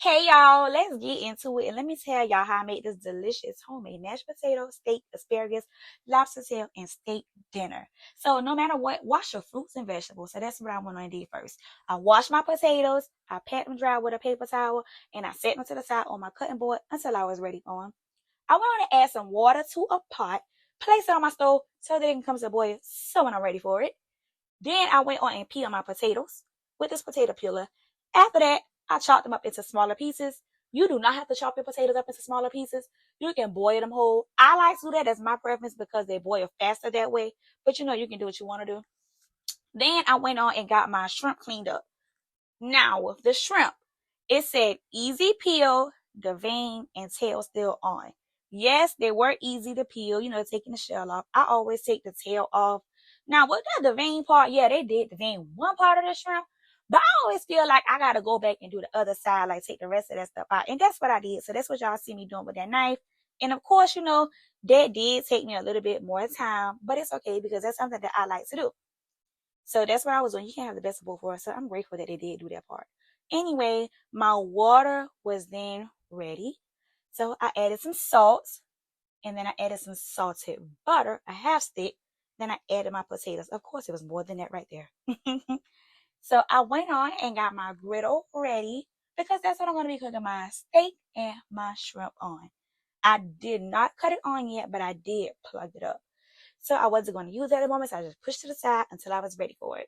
Hey y'all, let's get into it and let me tell y'all how I made this delicious homemade mashed potato, steak, asparagus, lobster tail, and steak dinner. So no matter what, wash your fruits and vegetables. So that's what I went on and did first. I washed my potatoes, I pat them dry with a paper towel, and I set them to the side on my cutting board until I was ready for them. I went on and add some water to a pot, place it on my stove so that it can come to a boil so when I'm ready for it. Then I went on and peeled my potatoes with this potato peeler. After that, I chopped them up into smaller pieces. You do not have to chop your potatoes up into smaller pieces. You can boil them whole. I like to do that. That's my preference because they boil faster that way. But you can do what you want to do. Then I went on and got my shrimp cleaned up. Now with the shrimp, it said easy peel, the vein and tail still on. Yes, they were easy to peel, taking the shell off. I always take the tail off. Now with the vein part, yeah, they did the vein one part of the shrimp, but I always feel like I gotta go back and do the other side, like take the rest of that stuff out. And that's what I did. So that's what y'all see me doing with that knife. And of course, that did take me a little bit more time, but it's okay because that's something that I like to do. So that's what I was doing. You can't have the best of both worlds. So I'm grateful that they did do that part. Anyway, my water was then ready. So I added some salt and then I added some salted butter, a half stick. Then I added my potatoes. Of course, it was more than that right there. So I went on and got my griddle ready because that's what I'm going to be cooking my steak and my shrimp on. I did not cut it on yet, but I did plug it up. So I wasn't going to use it at the moment, so I just pushed to the side until I was ready for it.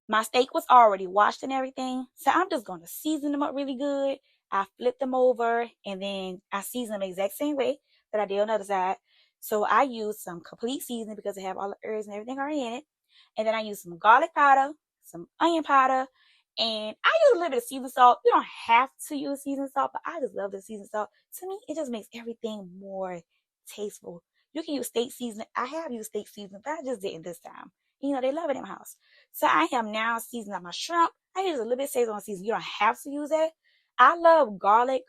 My steak was already washed and everything, so I'm just going to season them up really good. I flip them over and then I season them the exact same way that I did on the other side. So I use some complete seasoning because they have all the herbs and everything already in it. And then I use some garlic powder, some onion powder, and I use a little bit of seasoning salt. You don't have to use seasoning salt, but I just love the seasoning salt. To me, it just makes everything more tasteful. You can use steak seasoning. I have used steak seasoning, but I just didn't this time. They love it in my house. So I am now seasoning up my shrimp. I use a little bit of Szechuan seasoning. You don't have to use that. I love garlic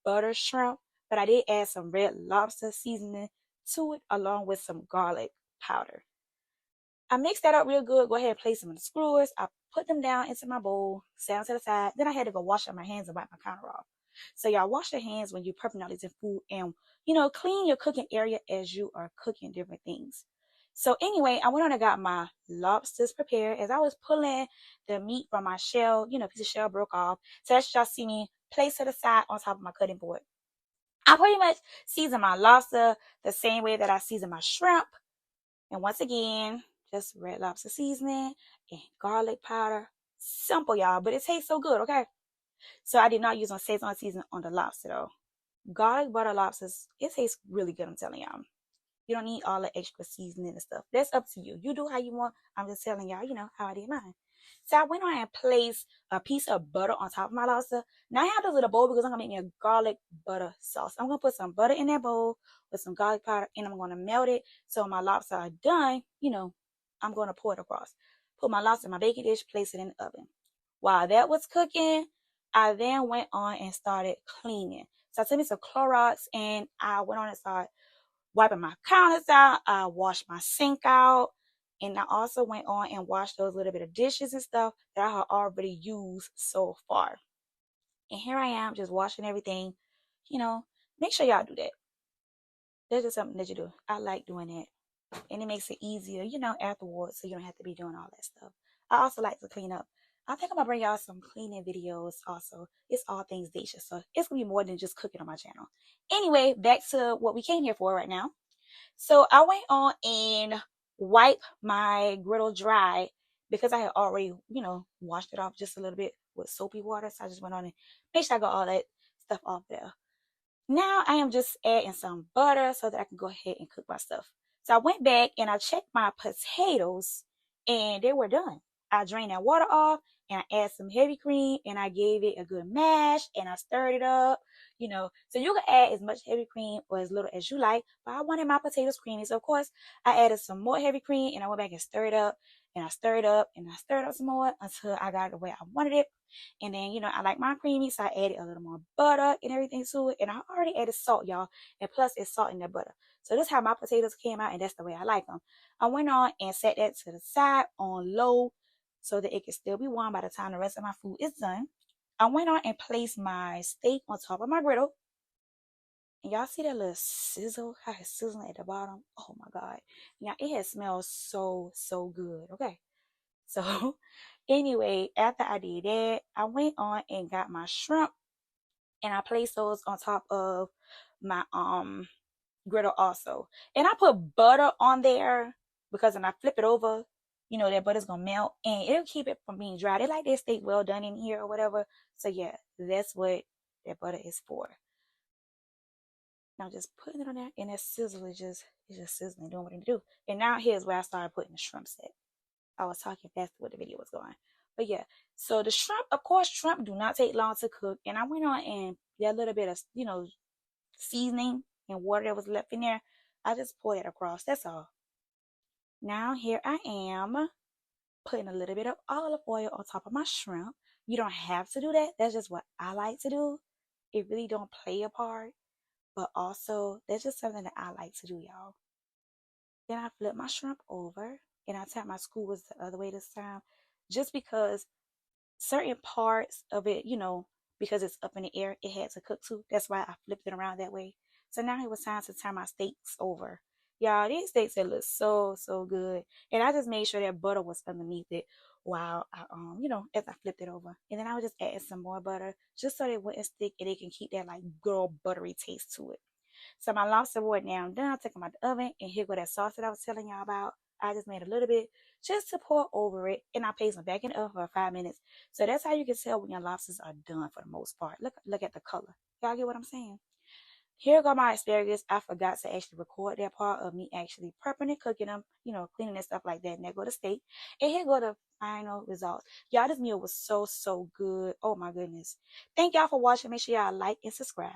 butter shrimp, but I did add some red lobster seasoning to it along with some garlic powder. I mixed that up real good. Go ahead and place them in the skewers. I put them down into my bowl, set them to the side. Then I had to go wash up my hands and wipe my counter off. So y'all wash your hands when you're prepping all these food and, clean your cooking area as you are cooking different things. So anyway, I went on and got my lobsters prepared. As I was pulling the meat from my shell, piece of shell broke off. So that's y'all see me place to the side on top of my cutting board. I pretty much season my lobster the same way that I season my shrimp. And once again, just red lobster seasoning and garlic powder. Simple, y'all, but it tastes so good, okay? So I did not use on Szechuan seasoning on the lobster, though. Garlic butter lobsters, it tastes really good, I'm telling y'all. You don't need all the extra seasoning and stuff. That's up to you. You do how you want. I'm just telling y'all, how I did mine. So I went on and placed a piece of butter on top of my lobster. Now I have this little bowl because I'm going to make me a garlic butter sauce. I'm going to put some butter in that bowl with some garlic powder and I'm going to melt it. So when my lobster are done, I'm going to pour it across. Put my lobster in my baking dish, place it in the oven. While that was cooking, I then went on and started cleaning. So I took me some Clorox and I went on and started wiping my counters out. I washed my sink out. And I also went on and washed those little bit of dishes and stuff that I had already used so far. And here I am just washing everything. Make sure y'all do that. That's just something that you do. I like doing that. And it makes it easier, afterwards, so you don't have to be doing all that stuff. I also like to clean up. I think I'm going to bring y'all some cleaning videos also. It's all things Dacia, so it's going to be more than just cooking on my channel. Anyway, back to what we came here for right now. So I went on and wiped my griddle dry because I had already, washed it off just a little bit with soapy water. So I just went on and made sure I got all that stuff off there. Now I am just adding some butter so that I can go ahead and cook my stuff. So I went back and I checked my potatoes and they were done. I drained that water off and I added some heavy cream and I gave it a good mash and I stirred it up, So you can add as much heavy cream or as little as you like, but I wanted my potatoes creamy. So of course I added some more heavy cream and I went back and stirred it up and I stirred up and I stirred up some more until I got it the way I wanted it. And then, I like mine creamy, so I added a little more butter and everything to it. And I already added salt, y'all. And plus, it's salt in the butter. So this is how my potatoes came out, and that's the way I like them. I went on and set that to the side on low so that it can still be warm by the time the rest of my food is done. I went on and placed my steak on top of my griddle. And y'all see that little sizzle? How it's sizzling at the bottom? Oh my God. Yeah, it has smelled so good. Okay. So anyway, after I did that, I went on and got my shrimp and I placed those on top of my griddle also. And I put butter on there because when I flip it over, you know, that butter's gonna melt and it'll keep it from being dry. They like their steak well done in here or whatever. So yeah, that's what that butter is for. Now just putting it on there and that sizzle is just it's just sizzling, doing what it do. And now here's where I started putting the shrimps at. I was talking fast what the video was going. But yeah, so the shrimp, of course, shrimp do not take long to cook. And I went on and that little bit of, you know, seasoning and water that was left in there, I just poured it across. That's all. Now here I am putting a little bit of olive oil on top of my shrimp. You don't have to do that. That's just what I like to do. It really don't play a part. But also, that's just something that I like to do, y'all. Then I flip my shrimp over and I tap my skewers the other way this time. Just because certain parts of it, you know, because it's up in the air, it had to cook too. That's why I flipped it around that way. So now it was time to turn my steaks over. Y'all, these steaks that look so good. And I just made sure that butter was underneath it while I you know, as I flipped it over. And then I would just add some more butter just so they wouldn't stick and they can keep that like good old buttery taste to it. So my lobster boil now done. I took them out the oven and here go that sauce that I was telling y'all about. I just made a little bit just to pour over it and I placed them back in the oven for 5 minutes. So that's how you can tell when your lobsters are done for the most part. Look at the color. Y'all get what I'm saying? Here go my asparagus. I forgot to actually record that part of me actually prepping and cooking them, you know, cleaning and stuff like that. And there go the steak. And here go the final results. Y'all, this meal was so good. Oh my goodness. Thank y'all for watching. Make sure y'all like and subscribe.